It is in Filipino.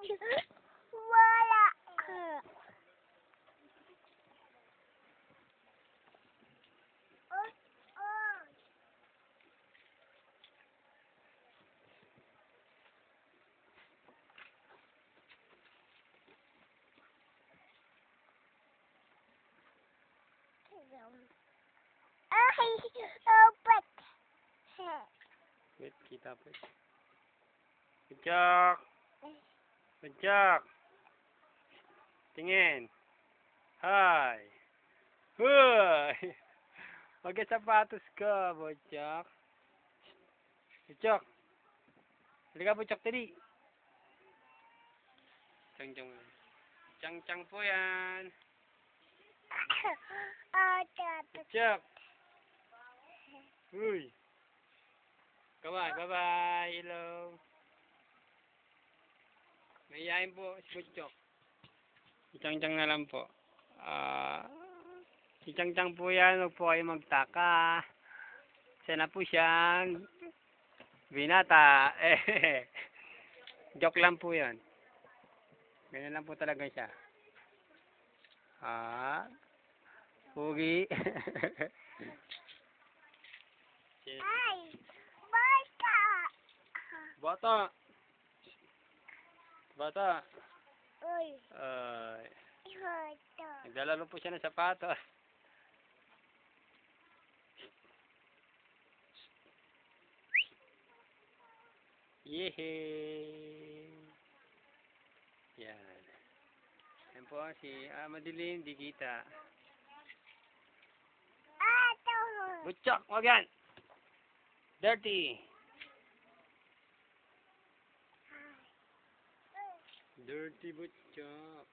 Wala ka. Oh, oh. Ay, opat. Wait, kita po. Butchok! Butchok! Tingin! Hi! Hoy! Mag-sapatos ka, Butchok! Butchok! Halika, Butchok, tali! Chang-chang. Chang-chang po yan! Butchok! Uy! Come on, bye-bye! Hello! Mayayain po si Butchok. Si Chang-chang na lang po. Si Chang-chang po yan, huwag po kayo magtaka. Siya na po siyang binata. Joke lang po yan. Ganyan lang po talaga siya. Pugi. Ay, bata. Bata. Bata. Uy, bata. Naglalaro po siya ng sapatos. Yehey! Yan. Yan po si madilim, di kita. Ato. Butchok, wag yan! Dirty! Dirty Butchok.